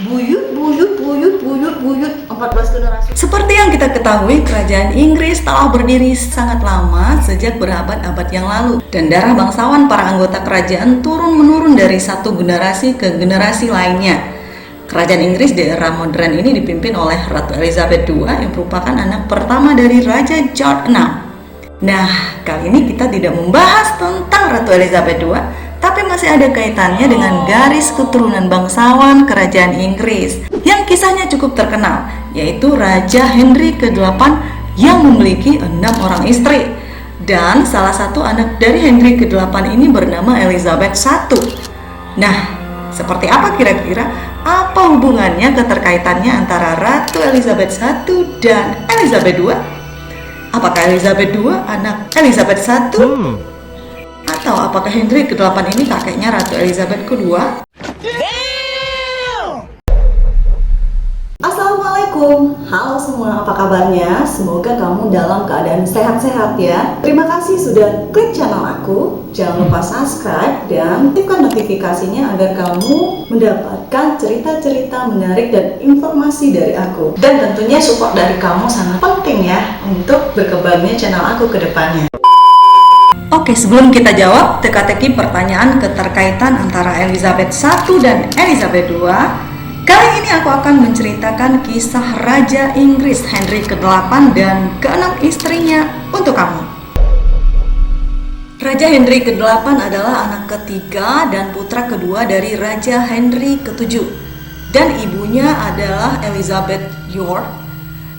Buyut, buyut, buyut, buyut, buyut 14 generasi. Seperti yang kita ketahui, kerajaan Inggris telah berdiri sangat lama sejak berabad-abad yang lalu. Dan darah bangsawan para anggota kerajaan turun-menurun dari satu generasi ke generasi lainnya. Kerajaan Inggris di era modern ini dipimpin oleh Ratu Elizabeth II yang merupakan anak pertama dari Raja George VI. Nah, kali ini kita tidak membahas tentang Ratu Elizabeth II, tapi masih ada kaitannya dengan garis keturunan bangsawan kerajaan Inggris yang kisahnya cukup terkenal, yaitu Raja Henry ke-8 yang memiliki 6 orang istri. Dan salah satu anak dari Henry ke-8 ini bernama Elizabeth I. Nah, seperti apa kira-kira? Apa hubungannya, keterkaitannya antara Ratu Elizabeth I dan Elizabeth II? Apakah Elizabeth II anak Elizabeth I? Atau apakah Henry ke-8 ini kakeknya Ratu Elizabeth kedua? Assalamualaikum, halo semua, apa kabarnya? Semoga kamu dalam keadaan sehat-sehat ya. Terima kasih sudah klik channel aku. Jangan lupa subscribe dan aktifkan notifikasinya agar kamu mendapatkan cerita-cerita menarik dan informasi dari aku. Dan tentunya support dari kamu sangat penting ya untuk berkembangnya channel aku ke depannya. Oke, sebelum kita jawab teka-teki pertanyaan keterkaitan antara Elizabeth I dan Elizabeth II, kali ini aku akan menceritakan kisah Raja Inggris Henry ke-8 dan ke-6 istrinya untuk kamu. Raja Henry ke-8 adalah anak ketiga dan putra kedua dari Raja Henry ke-7, dan ibunya adalah Elizabeth York.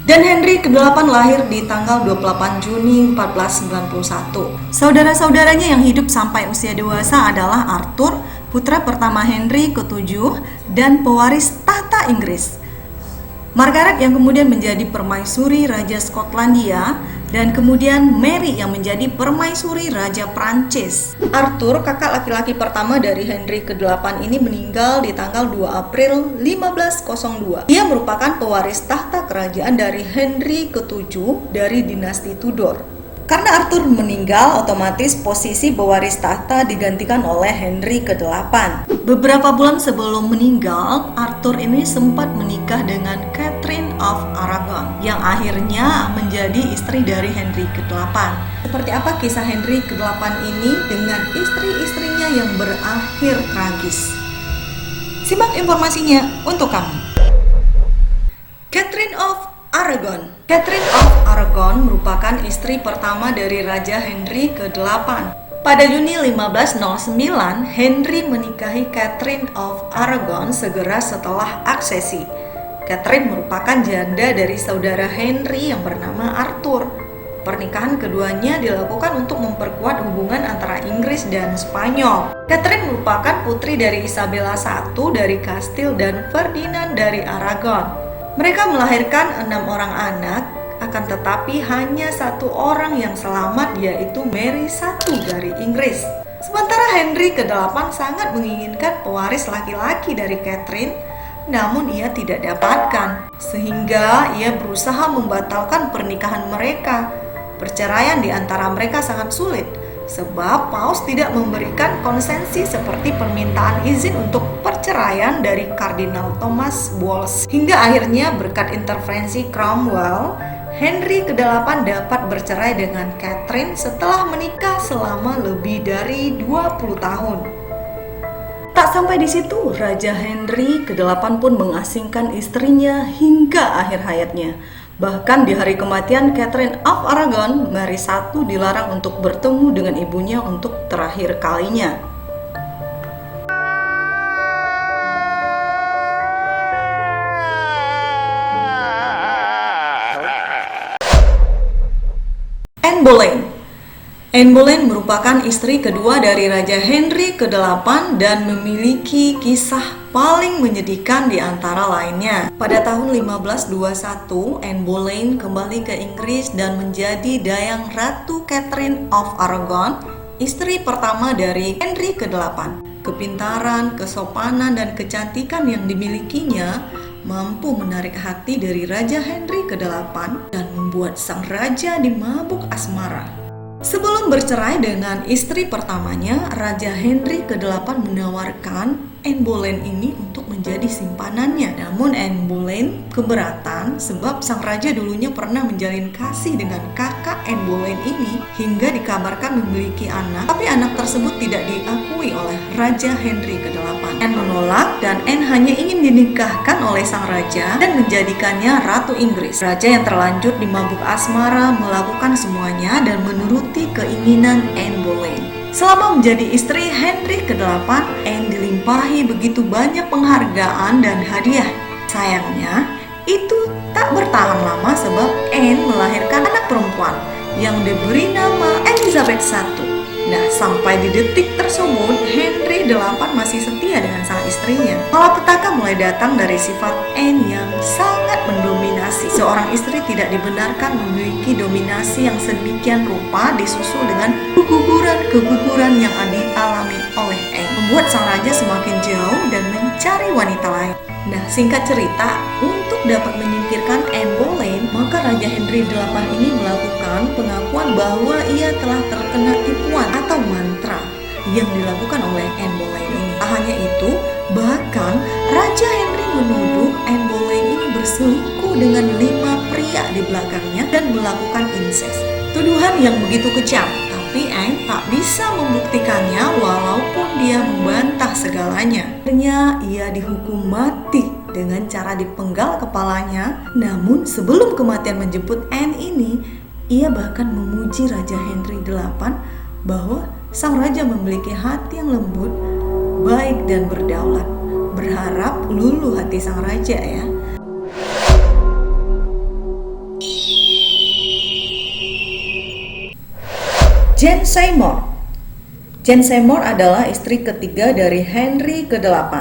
Dan Henry ke-8 lahir di tanggal 28 Juni 1491. Saudara-saudaranya yang hidup sampai usia dewasa adalah Arthur, putra pertama Henry ke-7 dan pewaris tahta Inggris. Margaret yang kemudian menjadi permaisuri Raja Skotlandia, dan kemudian Mary yang menjadi permaisuri Raja Prancis. Arthur, kakak laki-laki pertama dari Henry ke-8 ini meninggal di tanggal 2 April 1502. Ia merupakan pewaris tahta kerajaan dari Henry ke-7 dari dinasti Tudor. Karena Arthur meninggal, otomatis posisi pewaris tahta digantikan oleh Henry ke-8. Beberapa bulan sebelum meninggal, Arthur ini sempat menikah dengan Catherine of Aragon yang akhirnya menjadi istri dari Henry ke-8. Seperti apa kisah Henry ke-8 ini dengan istri-istrinya yang berakhir tragis? Simak informasinya untuk kamu. Catherine of Aragon. Catherine of Aragon merupakan istri pertama dari Raja Henry ke-8. Pada Juni 1509, Henry menikahi Catherine of Aragon segera setelah aksesi. Catherine merupakan janda dari saudara Henry yang bernama Arthur. Pernikahan keduanya dilakukan untuk memperkuat hubungan antara Inggris dan Spanyol. Catherine merupakan putri dari Isabella I dari Kastil dan Ferdinand dari Aragon. Mereka melahirkan 6 orang anak, akan tetapi hanya 1 orang yang selamat, yaitu Mary I dari Inggris. Sementara Henry ke-8 sangat menginginkan pewaris laki-laki dari Catherine, namun ia tidak dapatkan, sehingga ia berusaha membatalkan pernikahan mereka. Perceraian di antara mereka sangat sulit, sebab Paus tidak memberikan konsensi seperti permintaan izin untuk perceraian dari Kardinal Thomas Wolsey. Hingga akhirnya berkat intervensi Cromwell, Henry ke-8 dapat bercerai dengan Catherine setelah menikah selama lebih dari 20 tahun. Tak sampai di situ, Raja Henry ke-8 pun mengasingkan istrinya hingga akhir hayatnya. Bahkan di hari kematian Catherine of Aragon, Mary I dilarang untuk bertemu dengan ibunya untuk terakhir kalinya. Anne Boleyn. Anne Boleyn merupakan istri kedua dari Raja Henry ke-8 dan memiliki kisah paling menyedihkan di antara lainnya. Pada tahun 1521, Anne Boleyn kembali ke Inggris dan menjadi dayang Ratu Catherine of Aragon, istri pertama dari Henry ke-8. Kepintaran, kesopanan, dan kecantikan yang dimilikinya mampu menarik hati dari Raja Henry ke-8 dan membuat sang raja dimabuk asmara. Sebelum bercerai dengan istri pertamanya, Raja Henry ke-8 menawarkan Anne Boleyn ini untuk menjadi simpanannya. Namun Anne Boleyn keberatan sebab sang raja dulunya pernah menjalin kasih dengan kakak Anne Boleyn ini hingga dikabarkan memiliki anak, tapi anak tersebut tidak diakui oleh Raja Henry ke-8. Anne menolak dan Anne hanya ingin dinikahkan oleh sang raja dan menjadikannya Ratu Inggris. Raja yang terlanjur dimabuk asmara melakukan semuanya dan menuruti keinginan Anne Boleyn. Selama menjadi istri Henry ke-8, Anne dilimpahi begitu banyak penghargaan dan hadiah. Sayangnya, itu tak bertahan lama sebab Anne melahirkan anak perempuan yang diberi nama Elizabeth I. Nah, sampai di detik tersebut, Henry VIII masih setia dengan sang istrinya. Malapetaka mulai datang dari sifat Anne yang sangat mendominasi. Seorang istri tidak dibenarkan memiliki dominasi yang sedemikian rupa disusul dengan keguguran yang dialami oleh Anne. Membuat sang raja semakin jauh dan mencari wanita lain. Nah, singkat cerita, untuk dapat menyingkirkan Anne Boleyn, maka Raja Henry VIII ini melakukan pengakuan bahwa ia telah terkena tipuan atau mantra yang dilakukan oleh Anne Boleyn ini. Tak hanya itu, bahkan Raja Henry menuduh Anne Boleyn ini berselingkuh dengan 5 pria di belakangnya dan melakukan incest. Tuduhan yang begitu kejam, tapi Anne tak bisa membuktikannya walaupun dia membantah segalanya. Akhirnya ia dihukum mati dengan cara dipenggal kepalanya. Namun sebelum kematian menjemput Anne ini, ia bahkan memuji Raja Henry VIII bahwa sang raja memiliki hati yang lembut, baik dan berdaulat. Berharap luluh hati sang raja ya. Jane Seymour. Jane Seymour adalah istri ketiga dari Henry ke-8.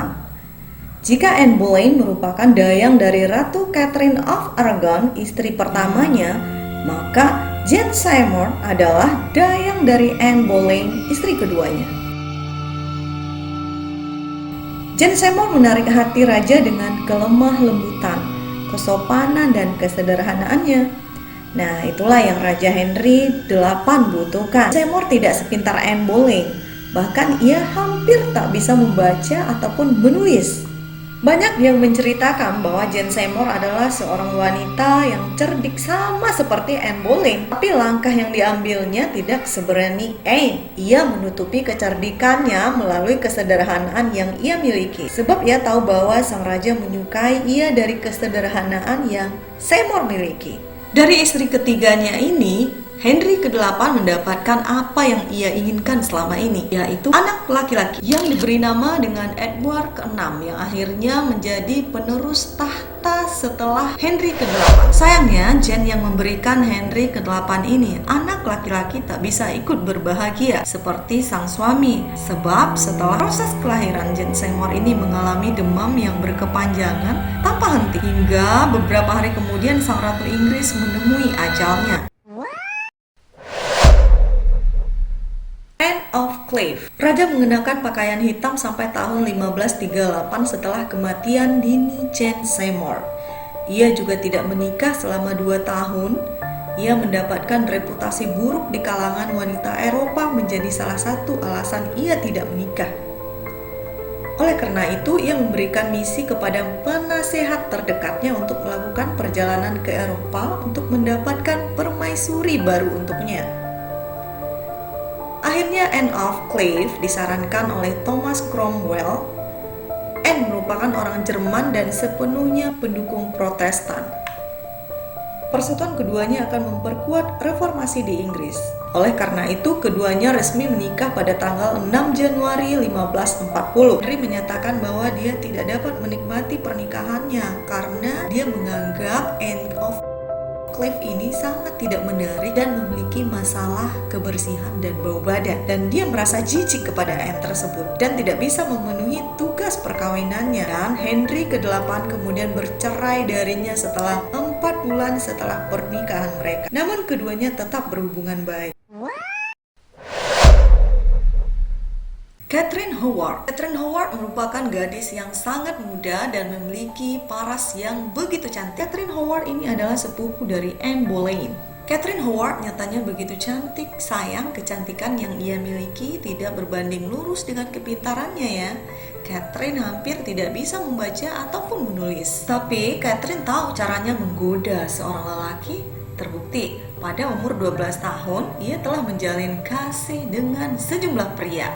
Jika Anne Boleyn merupakan dayang dari Ratu Catherine of Aragon, istri pertamanya, maka Jane Seymour adalah dayang dari Anne Boleyn, istri keduanya. Jane Seymour menarik hati raja dengan kelemah lembutan, kesopanan dan kesederhanaannya. Nah, itulah yang Raja Henry VIII butuhkan. Seymour tidak sepintar Anne Boleyn, bahkan ia hampir tak bisa membaca ataupun menulis. Banyak yang menceritakan bahwa Jane Seymour adalah seorang wanita yang cerdik sama seperti Anne Boleyn, tapi langkah yang diambilnya tidak seberani Anne. Ia menutupi kecerdikannya melalui kesederhanaan yang ia miliki, sebab ia tahu bahwa sang raja menyukai ia dari kesederhanaan yang Seymour miliki. Dari istri ketiganya ini, Henry ke-8 mendapatkan apa yang ia inginkan selama ini, yaitu anak laki-laki yang diberi nama dengan Edward ke-6 yang akhirnya menjadi penerus tahta setelah Henry ke-8. Sayangnya, Jane yang memberikan Henry ke-8 ini anak laki-laki tak bisa ikut berbahagia seperti sang suami, sebab setelah proses kelahiran Jane Seymour ini mengalami demam yang berkepanjangan tanpa henti hingga beberapa hari kemudian sang Ratu Inggris menemui ajalnya. Anne of Cleves. Raja mengenakan pakaian hitam sampai tahun 1538 setelah kematian dini Jane Seymour. Ia juga tidak menikah selama 2 tahun. Ia mendapatkan reputasi buruk di kalangan wanita Eropa menjadi salah satu alasan ia tidak menikah. Oleh karena itu, ia memberikan misi kepada penasehat terdekatnya untuk melakukan perjalanan ke Eropa untuk mendapatkan permaisuri baru untuknya. Akhirnya Anne of Cleves disarankan oleh Thomas Cromwell. Anne merupakan orang Jerman dan sepenuhnya pendukung Protestan. Persatuan keduanya akan memperkuat reformasi di Inggris. Oleh karena itu, keduanya resmi menikah pada tanggal 6 Januari 1540. Henry menyatakan bahwa dia tidak dapat menikmati pernikahannya karena dia menganggap Anne of Cleves ini sangat tidak menarik dan memiliki masalah kebersihan dan bau badan, dan dia merasa jijik kepada Anne tersebut dan tidak bisa memenuhi tugas perkawinannya. Dan Henry ke-8 kemudian bercerai darinya setelah 4 bulan setelah pernikahan mereka. Namun keduanya tetap berhubungan baik. Catherine Howard. Catherine Howard merupakan gadis yang sangat muda dan memiliki paras yang begitu cantik. Catherine Howard ini adalah sepupu dari Anne Boleyn. Catherine Howard nyatanya begitu cantik, sayang kecantikan yang ia miliki tidak berbanding lurus dengan kepintarannya ya. Catherine hampir tidak bisa membaca ataupun menulis. Tapi Catherine tahu caranya menggoda seorang lelaki. Terbukti, pada umur 12 tahun, ia telah menjalin kasih dengan sejumlah pria.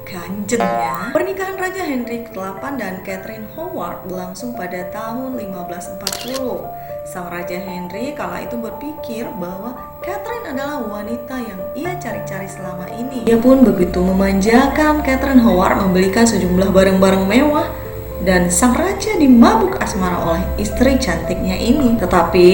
Ganjen ya. Pernikahan Raja Henry ke-8 dan Catherine Howard berlangsung pada tahun 1540. Sang Raja Henry kala itu berpikir bahwa Catherine adalah wanita yang ia cari-cari selama ini. Ia pun begitu memanjakan Catherine Howard, membelikan sejumlah barang-barang mewah, dan sang raja dimabuk asmara oleh istri cantiknya ini. Tetapi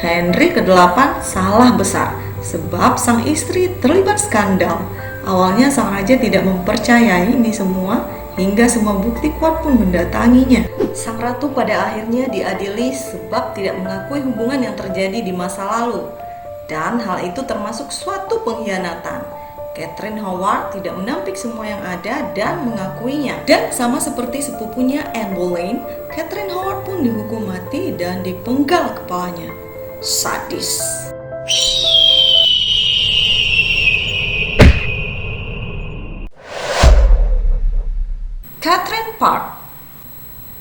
Henry ke-8 salah besar sebab sang istri terlibat skandal. Awalnya sang raja tidak mempercayai ini semua, hingga semua bukti kuat pun mendatanginya. Sang ratu pada akhirnya diadili sebab tidak mengakui hubungan yang terjadi di masa lalu, dan hal itu termasuk suatu pengkhianatan. Catherine Howard tidak menampik semua yang ada dan mengakuinya. Dan sama seperti sepupunya Anne Boleyn, Catherine Howard pun dihukum mati dan dipenggal kepalanya. Sadis.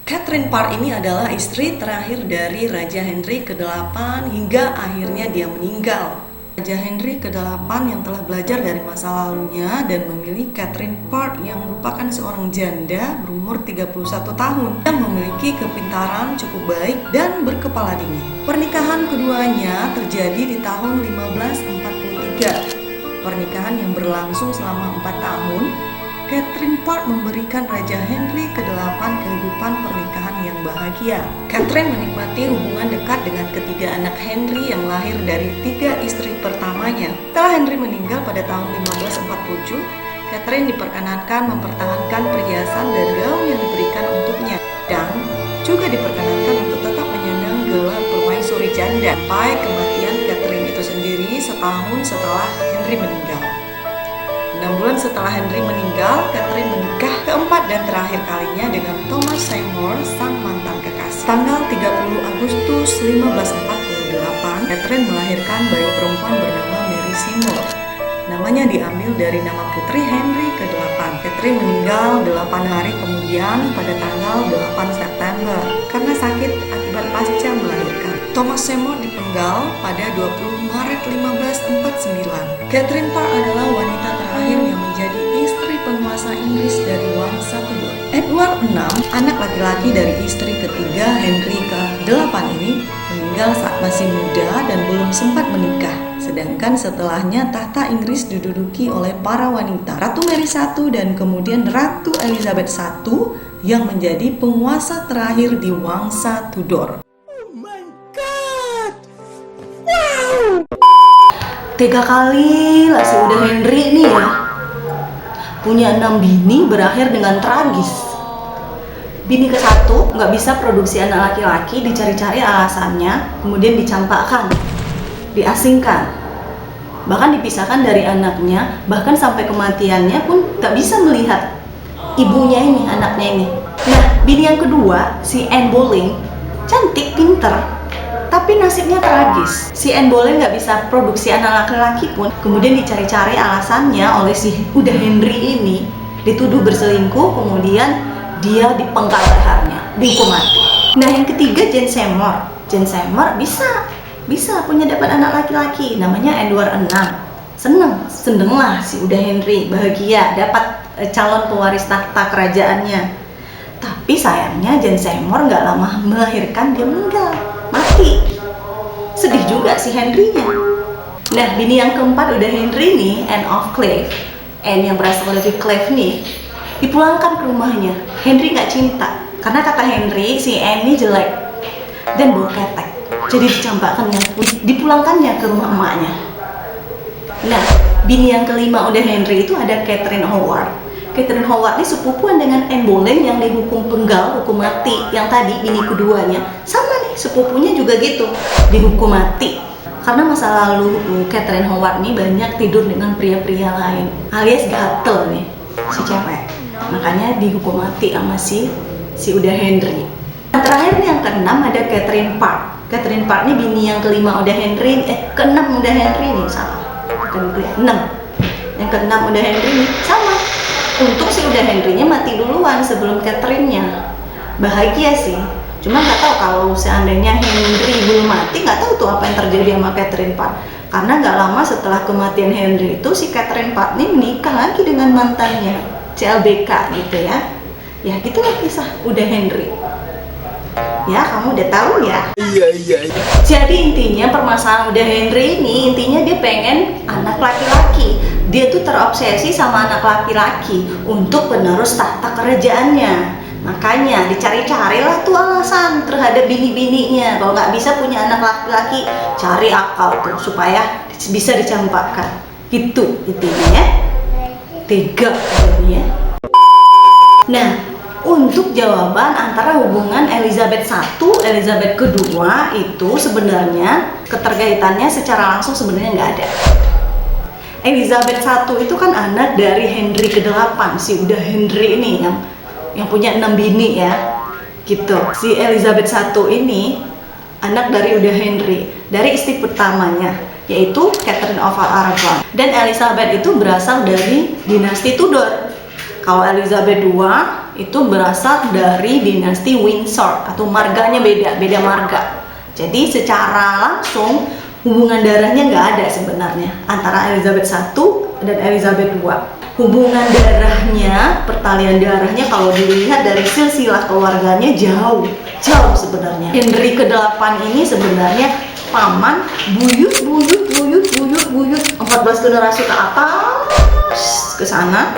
Catherine Parr ini adalah istri terakhir dari Raja Henry ke-8 hingga akhirnya dia meninggal. Raja Henry ke-8 yang telah belajar dari masa lalunya dan memilih Catherine Parr yang merupakan seorang janda berumur 31 tahun yang memiliki kepintaran cukup baik dan berkepala dingin. Pernikahan keduanya terjadi di tahun 1543. Pernikahan yang berlangsung selama 4 tahun. Catherine Parr memberikan Raja Henry ke-8 kehidupan pernikahan yang bahagia. Catherine menikmati hubungan dekat dengan ketiga anak Henry yang lahir dari 3 istri pertamanya. Setelah Henry meninggal pada tahun 1547, Catherine diperkenankan mempertahankan perhiasan dan gaun yang diberikan untuknya, dan juga diperkenankan untuk tetap menyandang gelar permaisuri janda sampai kematian Catherine itu sendiri setahun setelah Henry meninggal. 6 bulan setelah Henry meninggal, Catherine menikah keempat dan terakhir kalinya dengan Thomas Seymour, sang mantan kekasih. Tanggal 30 Agustus 1548, Catherine melahirkan bayi perempuan bernama Mary Seymour. Namanya diambil dari nama putri Henry ke-8. Catherine meninggal 8 hari kemudian pada tanggal 8 September karena sakit akibat pasca melahirkan. Thomas Seymour dipenggal pada 20 Maret 1549. Catherine Parr adalah wanita terakhir yang menjadi istri penguasa Inggris dari Wangsa Tudor. Edward VI, anak laki-laki dari istri ketiga Henry ke-8 ini, meninggal saat masih muda dan belum sempat menikah. Sedangkan setelahnya tahta Inggris diduduki oleh para wanita, Ratu Mary I dan kemudian Ratu Elizabeth I yang menjadi penguasa terakhir di Wangsa Tudor. 3 kali lah si udah Henry nih ya. Punya 6 bini berakhir dengan tragis. Bini ke-1 nggak bisa produksi anak laki-laki, dicari-cari alasannya, kemudian dicampakkan, diasingkan, bahkan dipisahkan dari anaknya, bahkan sampai kematiannya pun nggak bisa melihat ibunya ini, anaknya ini. Nah, bini yang kedua, si Anne Boleyn, cantik, pinter, tapi nasibnya tragis. Si Anne Boleyn nggak bisa produksi anak laki-laki pun, kemudian dicari-cari alasannya oleh si udah Henry ini, dituduh berselingkuh, kemudian dia dipenggal lehernya, dihukum mati. Nah, yang ketiga Jane Seymour. Jane Seymour bisa punya dapat anak laki-laki, namanya Edward VI. Seneng lah si udah Henry, bahagia dapat calon pewaris tahta kerajaannya. Tapi sayangnya Jane Seymour nggak lama melahirkan, dia meninggal, mati. Sedih juga si Henry-nya. Nah, bini yang keempat udah Henry nih, Anne of Cleves. Anne yang berasal dari Cleves nih, dipulangkan ke rumahnya. Henry nggak cinta, karena kata Henry si Anne ini jelek dan bau ketek. Jadi dipulangkannya ke rumah emaknya. Nah, bini yang kelima udah Henry itu ada Catherine Howard. Catherine Howard ini sepupuan dengan Anne Boleyn yang dihukum penggal, hukum mati. Yang tadi bini keduanya sama nih, sepupunya juga gitu, dihukum mati. Karena masa lalu Catherine Howard ini banyak tidur dengan pria-pria lain, alias gatel nih si cewek. Makanya dihukum mati sama si udah Henry. Yang terakhir nih yang keenam ada Catherine Parr. Catherine Parr ini bini yang kelima udah Henry, keenam udah Henry nih, salah. Bukan enam. Yang keenam udah Henry nih, sama. Untung sih udah Henry-nya mati duluan sebelum Catherine-nya. Bahagia sih. Cuma nggak tahu kalau seandainya Henry belum mati, nggak tahu tuh apa yang terjadi sama Catherine Parr. Karena nggak lama setelah kematian Henry itu si Catherine Parr ini menikah lagi dengan mantannya, CLBK gitu ya. Ya gitulah kisah udah Henry. Ya, kamu udah tahu ya? Iya. Jadi intinya permasalahan udah Henry ini, intinya dia pengen anak laki-laki. Dia tuh terobsesi sama anak laki-laki untuk penerus tahta kerajaannya. Makanya dicari-carilah tuh alasan terhadap bini-bininya. Kalau nggak bisa punya anak laki-laki, cari akal tuh supaya bisa dicampakkan. Gitu intinya ya. Tega ya. Nah, untuk jawaban antara hubungan Elizabeth I, Elizabeth kedua itu sebenarnya keterkaitannya secara langsung sebenarnya nggak ada. Elizabeth I itu kan anak dari Henry ke-8, si udah Henry ini yang punya 6 bini ya, gitu. Si Elizabeth I ini anak dari udah Henry, dari istri pertamanya yaitu Catherine of Aragon. Dan Elizabeth itu berasal dari dinasti Tudor. Kalau Elizabeth II itu berasal dari dinasti Windsor atau marganya beda marga. Jadi secara langsung hubungan darahnya nggak ada sebenarnya antara Elizabeth I dan Elizabeth II. Hubungan darahnya, pertalian darahnya kalau dilihat dari silsilah keluarganya jauh sebenarnya. Henry ke-8 ini sebenarnya paman buyut 14 generasi ke atas ke sana.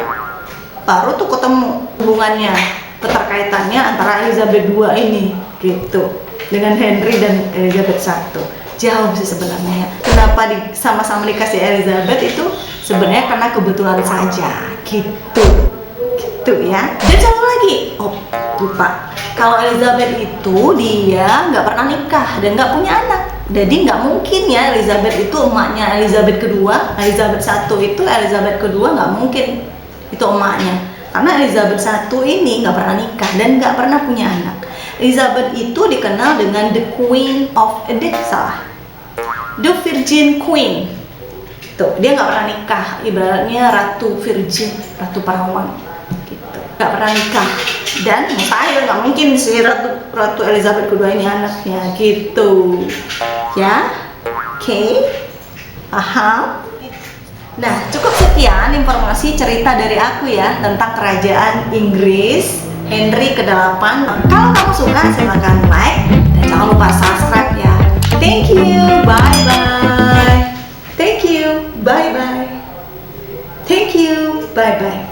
Baru tuh ketemu hubungannya, keterkaitannya antara Elizabeth II ini gitu dengan Henry dan Elizabeth I. Jauh sih sebenarnya ya. Kenapa sama-sama dikasih Elizabeth itu sebenarnya karena kebetulan saja gitu ya. Dan satu lagi, lupa, kalau Elizabeth itu dia nggak pernah nikah dan nggak punya anak. Jadi nggak mungkin ya Elizabeth itu emaknya Elizabeth kedua, Elizabeth I itu Elizabeth kedua nggak mungkin itu emaknya, karena Elizabeth I ini nggak pernah nikah dan nggak pernah punya anak. Elizabeth itu dikenal dengan the Queen of the Virgin Queen. Tuh, dia nggak pernah nikah, ibaratnya ratu virgin, ratu perawan gitu. Nggak pernah nikah dan mustahil, nggak mungkin sih ratu Elizabeth kedua ini anaknya gitu ya. Oke, paham? Nah, cukup sekian informasi cerita dari aku ya tentang kerajaan Inggris Henry ke-8. Kalau kamu suka silahkan like dan jangan lupa subscribe ya. Thank you, bye bye. Thank you, bye bye. Thank you, bye bye.